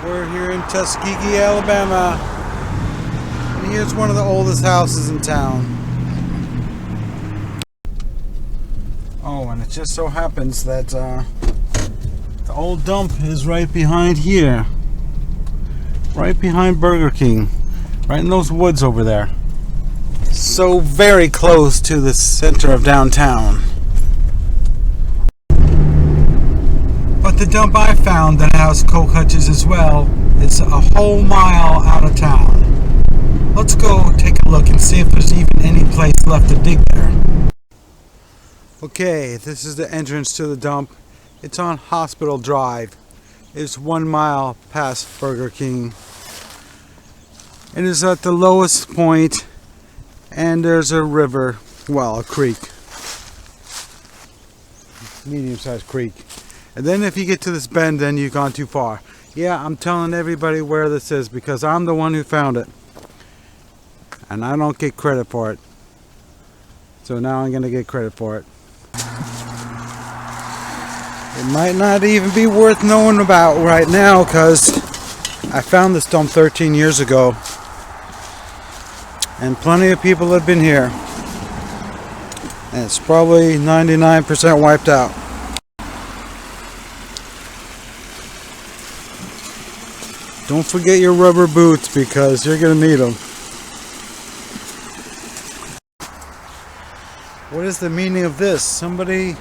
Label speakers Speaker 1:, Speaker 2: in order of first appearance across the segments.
Speaker 1: We're here in Tuskegee, Alabama, and here's one of the oldest houses in town. Oh, and it just so happens that the old dump is right behind here, right behind Burger King, right in those woods over there. So very close to the center of downtown. But the dump I found that has coke hutches as well is a whole mile out of town. Let's go take a look and see if there's even any place left to dig there. Okay, this is the entrance to the dump. It's on Hospital Drive. It's 1 mile past Burger King. It is at the lowest point, and there's a river, well, a creek. Medium-sized creek. And then if you get to this bend, then you've gone too far. Yeah, I'm telling everybody where this is because I'm the one who found it. And I don't get credit for it. So now I'm going to get credit for it. It might not even be worth knowing about right now because I found this dump 13 years ago. And plenty of people have been here. And it's probably 99% wiped out. Don't forget your rubber boots because you're going to need them. What is the meaning of this? Somebody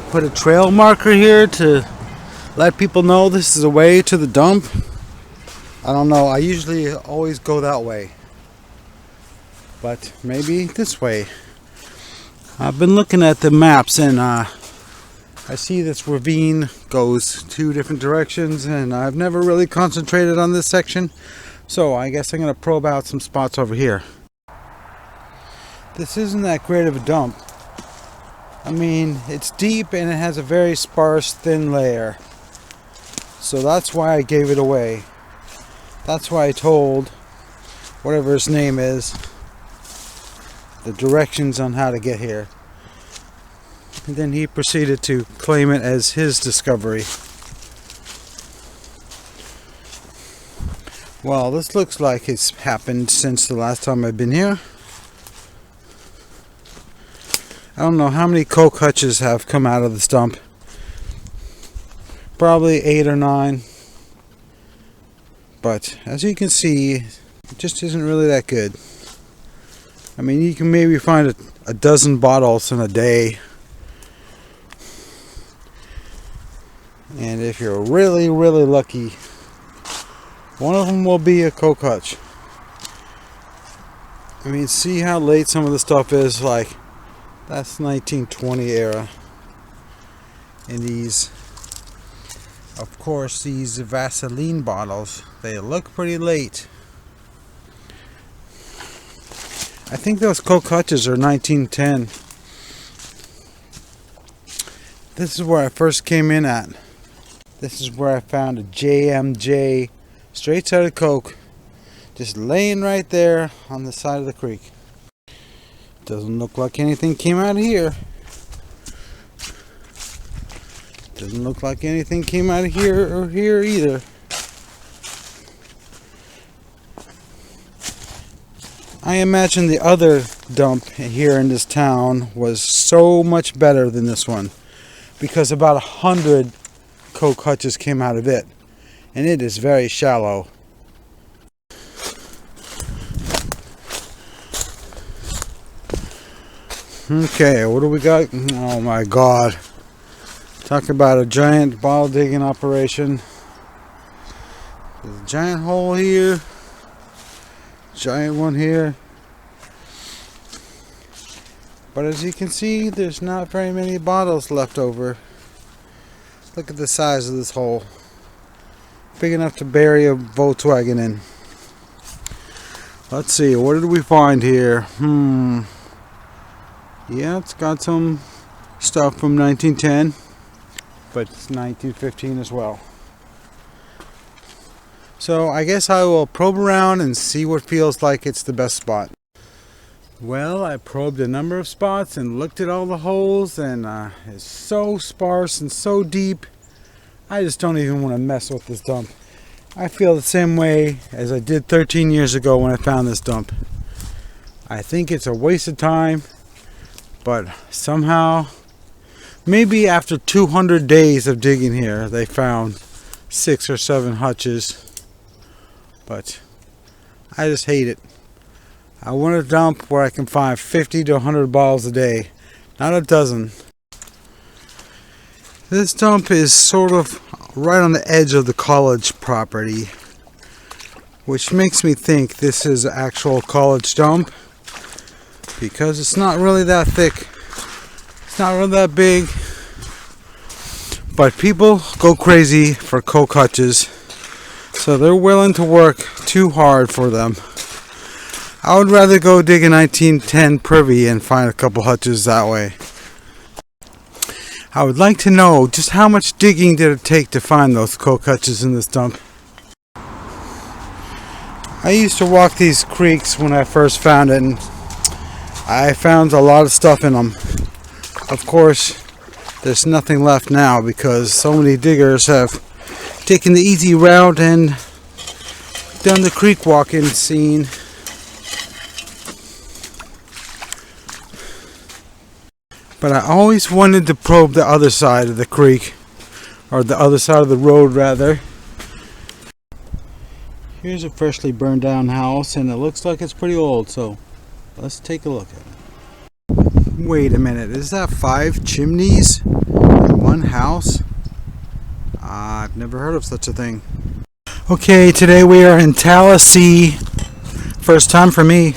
Speaker 1: put a trail marker here to let people know this is a way to the dump? I don't know. I usually always go that way. But maybe this way. I've been looking at the maps and I see this ravine goes 2 different directions, and I've never really concentrated on this section, so I guess I'm going to probe out some spots over here. This isn't that great of a dump. I mean, it's deep and it has a very sparse, thin layer. So that's why I gave it away. That's why I told whatever his name is the directions on how to get here. And then he proceeded to claim it as his discovery. Well, this looks like it's happened since the last time I've been here. I don't know how many coke hutches have come out of this dump. Probably 8 or 9. But as you can see, it just isn't really that good. I mean, you can maybe find a dozen bottles in a day. And if you're really, really lucky, one of them will be a coke hutch. I mean, see how late some of the stuff is? Like, that's 1920 era. And these, of course, these Vaseline bottles, they look pretty late. I think those coke hutches are 1910. This is where I first came in at. This is where I found a JMJ straight out of coke just laying right there on the side of the creek. Doesn't look like anything came out of here. Doesn't look like anything came out of here or here either. I imagine the other dump here in this town was so much better than this one because about 100 coke hutches came out of it, and it is very shallow. Okay, what do we got? Oh my god, talk about a giant bottle digging operation. There's a giant hole here, giant one here, but as you can see, there's not very many bottles left over. Look at the size of this hole. Big enough to bury a Volkswagen in. Let's see, what did we find here? Yeah, it's got some stuff from 1910, but it's 1915 as well. So I guess I will probe around and see what feels like it's the best spot. Well, I probed a number of spots and looked at all the holes, and it's so sparse and so deep, I just don't even want to mess with this dump. I feel the same way as I did 13 years ago when I found this dump. I think it's a waste of time, but somehow, maybe after 200 days of digging here, they found 6 or 7 hutches. But I just hate it. I want a dump where I can find 50 to 100 bottles a day, not a dozen. This dump is sort of right on the edge of the college property, which makes me think this is an actual college dump, because it's not really that thick, it's not really that big, but people go crazy for coke hutches, so they're willing to work too hard for them. I would rather go dig a 1910 privy and find a couple hutches that way. I would like to know just how much digging did it take to find those coke hutches in this dump. I used to walk these creeks when I first found it, and I found a lot of stuff in them. Of course, there's nothing left now because so many diggers have taken the easy route and done the creek walking scene. But I always wanted to probe the other side of the creek, or the other side of the road rather. Here's a freshly burned down house, and it looks like it's pretty old, so let's take a look at it. Wait a minute, is that 5 chimneys in one house? I've never heard of such a thing. Okay, today we are in Tallahassee. First time for me,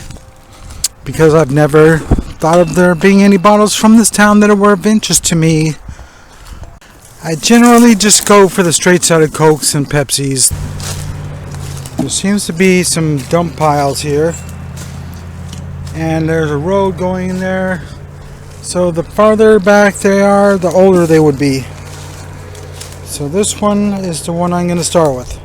Speaker 1: because I've never thought of there being any bottles from this town that were of interest to me. I generally just go for the straight-sided Cokes and Pepsis. There seems to be some dump piles here, and there's a road going in there, so the farther back they are, the older they would be. So this one is the one I'm going to start with.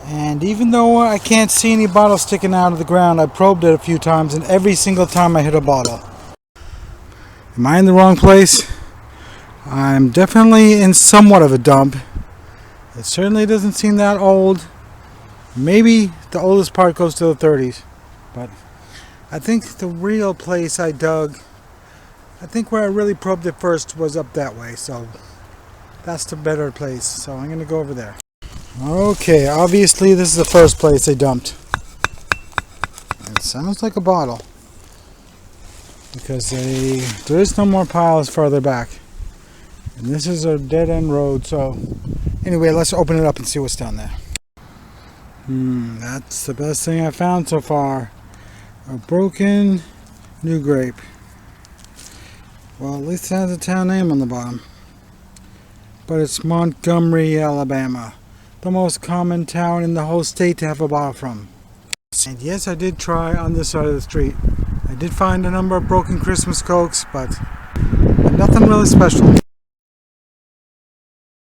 Speaker 1: And even though I can't see any bottles sticking out of the ground, I probed it a few times, and every single time I hit a bottle. Am I in the wrong place? I'm definitely in somewhat of a dump. It certainly doesn't seem that old. Maybe the oldest part goes to the 30s. But I think the real place I dug, I think where I really probed it first was up that way. So that's the better place. So I'm going to go over there. Okay, obviously this is the first place they dumped. It sounds like a bottle, because there is no more piles farther back, and this is a dead-end road. So anyway, let's open it up and see what's down there. That's the best thing I found so far. A broken new grape. Well, at least it has a town name on the bottom, but it's Montgomery, Alabama. The most common town in the whole state to have a bottle from. And yes, I did try on this side of the street. I did find a number of broken Christmas Cokes, but nothing really special.